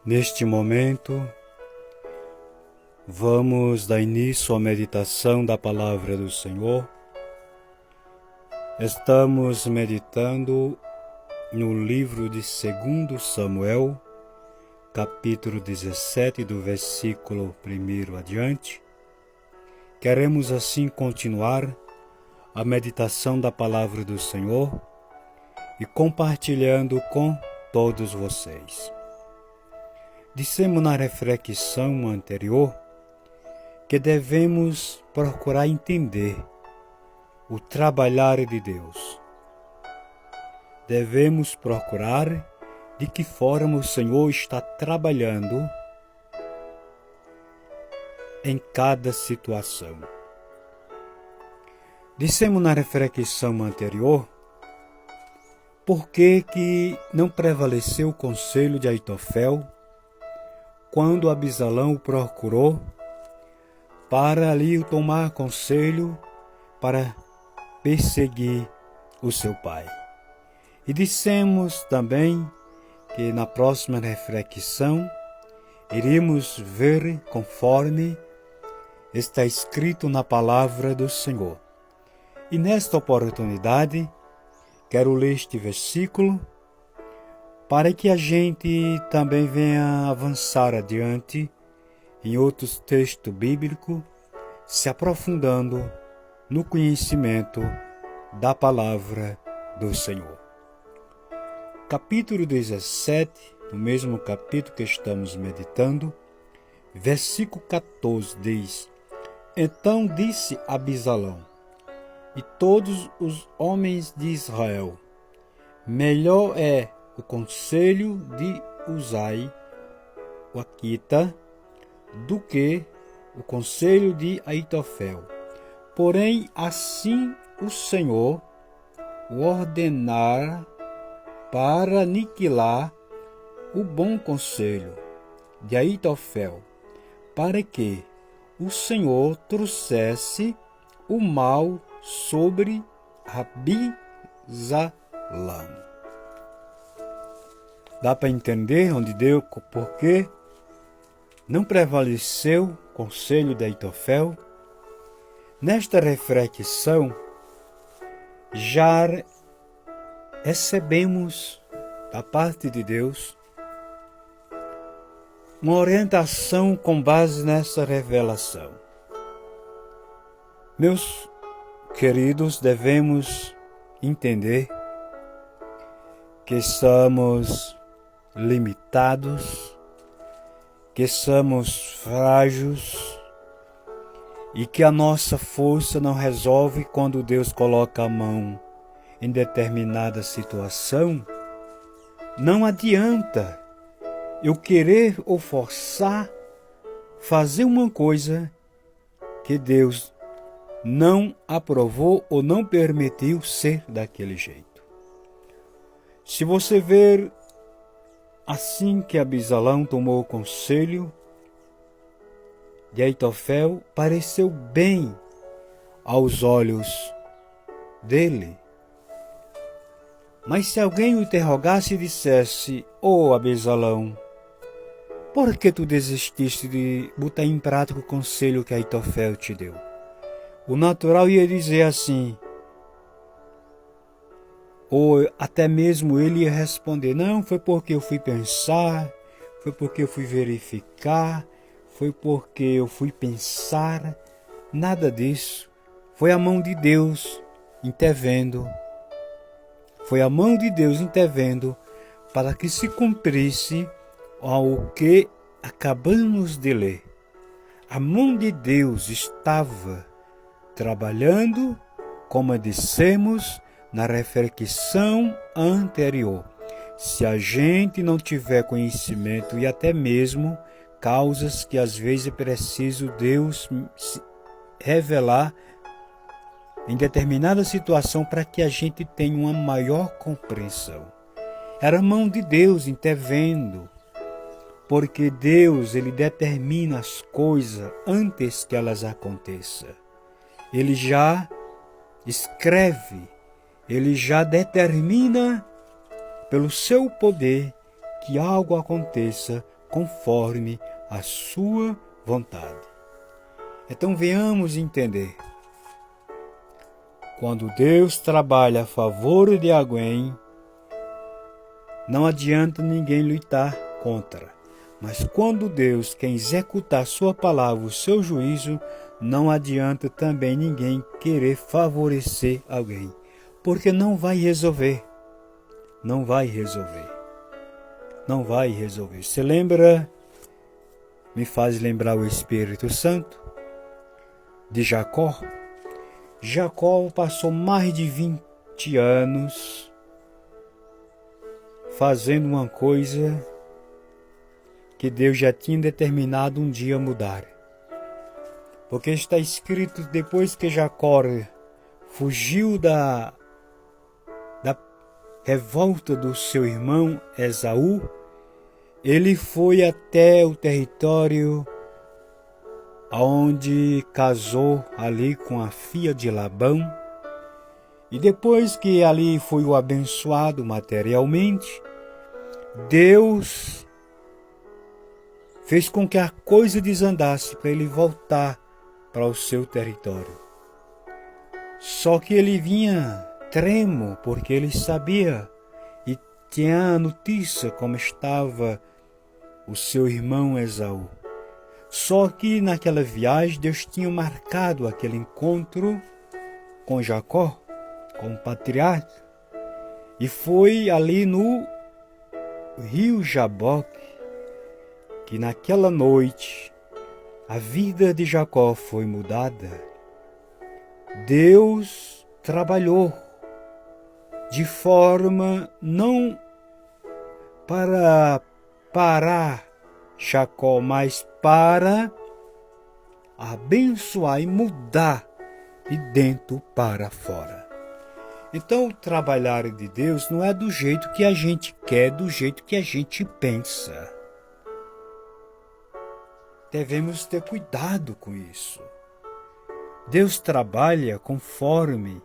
Neste momento, vamos dar início à meditação da Palavra do Senhor. Estamos meditando no livro de 2 Samuel, capítulo 17, do versículo 1 adiante. Queremos assim continuar a meditação da Palavra do Senhor e compartilhando com todos vocês. Dissemos na reflexão anterior que devemos procurar entender o trabalhar de Deus. Devemos procurar de que forma o Senhor está trabalhando em cada situação. Dissemos na reflexão anterior por que não prevaleceu o conselho de Aitofel quando Absalão o procurou para ali tomar conselho para perseguir o seu pai. E dissemos também que na próxima reflexão iríamos ver conforme está escrito na palavra do Senhor. E nesta oportunidade, quero ler este versículo para que a gente também venha avançar adiante em outros textos bíblicos, se aprofundando no conhecimento da palavra do Senhor. Capítulo 17, no mesmo capítulo que estamos meditando, versículo 14 diz: Então disse Absalão e todos os homens de Israel: melhor é o conselho de Uzai, o Arquita, do que o conselho de Aitofel. Porém, assim o Senhor o ordenara para aniquilar o bom conselho de Aitofel, para que o Senhor trouxesse o mal sobre Absalão. Dá para entender onde deu, porque não prevaleceu o conselho de Aitofel? Nesta reflexão, já recebemos da parte de Deus uma orientação com base nessa revelação. Meus queridos, devemos entender que somos limitados, que somos frágeis e que a nossa força não resolve quando Deus coloca a mão em determinada situação. Não adianta eu querer ou forçar fazer uma coisa que Deus não aprovou ou não permitiu ser daquele jeito. Se você ver assim que Absalão tomou o conselho de Aitofel, pareceu bem aos olhos dele. Mas se alguém o interrogasse e dissesse: Ô Absalão, por que tu desististe de botar em prática o conselho que Aitofel te deu? O natural ia dizer assim, ou até mesmo ele ia responder: não, foi porque eu fui pensar, foi porque eu fui verificar, foi porque eu fui pensar. Nada disso. Foi a mão de Deus intervendo. Foi a mão de Deus intervendo para que se cumprisse ao que acabamos de ler. A mão de Deus estava trabalhando, como dissemos na reflexão anterior. Se a gente não tiver conhecimento e até mesmo causas que às vezes é preciso Deus revelar em determinada situação para que a gente tenha uma maior compreensão. Era a mão de Deus intervendo, porque Deus, ele determina as coisas antes que elas aconteçam. Ele já escreve, ele já determina pelo seu poder que algo aconteça conforme a sua vontade. Então venhamos entender. Quando Deus trabalha a favor de alguém, não adianta ninguém lutar contra. Mas quando Deus quer executar sua palavra, o seu juízo, não adianta também ninguém querer favorecer alguém. Porque não vai resolver. Não vai resolver. Não vai resolver. Você lembra, me faz lembrar o Espírito Santo de Jacó? Jacó passou mais de 20 anos fazendo uma coisa que Deus já tinha determinado um dia mudar. Porque está escrito, depois que Jacó fugiu da revolta do seu irmão Esaú, ele foi até o território onde casou ali com a filha de Labão. E depois que ali foi o abençoado materialmente, Deus fez com que a coisa desandasse para ele voltar para o seu território. Só que ele vinha tremo, porque ele sabia e tinha a notícia como estava o seu irmão Esaú. Só que naquela viagem Deus tinha marcado aquele encontro com Jacó, com o patriarca, e foi ali no rio Jaboque que naquela noite a vida de Jacó foi mudada. Deus trabalhou de forma não para parar Jacó, mas para abençoar e mudar de dentro para fora. Então o trabalhar de Deus não é do jeito que a gente quer, do jeito que a gente pensa. Devemos ter cuidado com isso. Deus trabalha conforme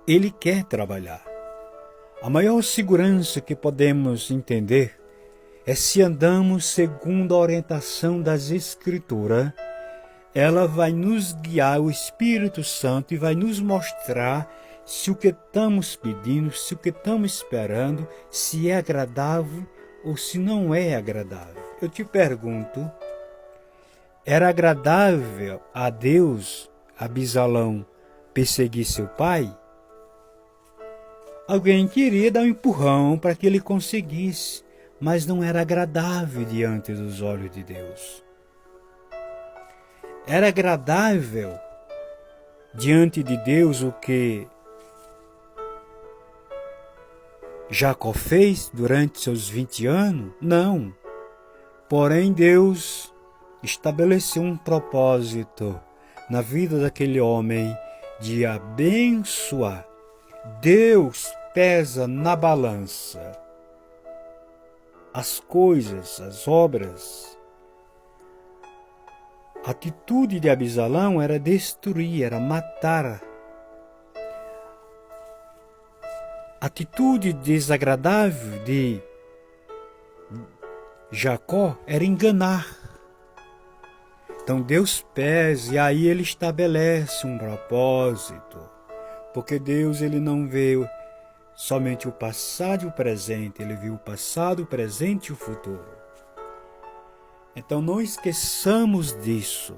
Ele quer trabalhar. A maior segurança que podemos entender é se andamos segundo a orientação das Escrituras. Ela vai nos guiar, o Espírito Santo, e vai nos mostrar se o que estamos pedindo, se o que estamos esperando, se é agradável ou se não é agradável. Eu te pergunto, era agradável a Deus, Absalão, perseguir seu pai? Alguém queria dar um empurrão para que ele conseguisse, mas não era agradável diante dos olhos de Deus. Era agradável diante de Deus o que Jacó fez durante seus 20 anos? Não. Porém, Deus estabeleceu um propósito na vida daquele homem de abençoar. Deus pesa na balança as coisas, as obras. A atitude de Absalão era destruir, era matar. A atitude desagradável de Jacó era enganar. Então Deus pesa e aí ele estabelece um propósito. Porque Deus ele não vê somente o passado e o presente, ele viu o passado, o presente e o futuro. Então não esqueçamos disso.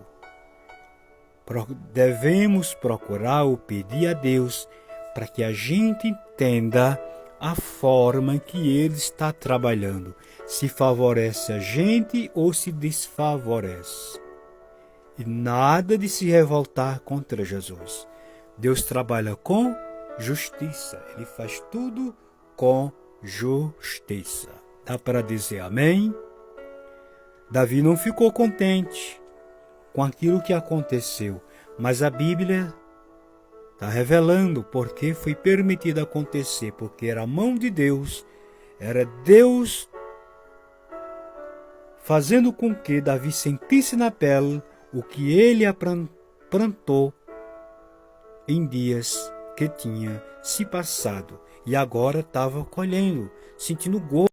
Devemos procurar ou pedir a Deus para que a gente entenda a forma que Ele está trabalhando. Se favorece a gente ou se desfavorece. E nada de se revoltar contra Jesus. Deus trabalha com justiça. Ele faz tudo com justiça. Dá para dizer amém? Davi não ficou contente com aquilo que aconteceu, mas a Bíblia está revelando por que foi permitido acontecer, porque era a mão de Deus, era Deus fazendo com que Davi sentisse na pele o que ele plantou em dias que tinha se passado e agora estava colhendo, sentindo gosto.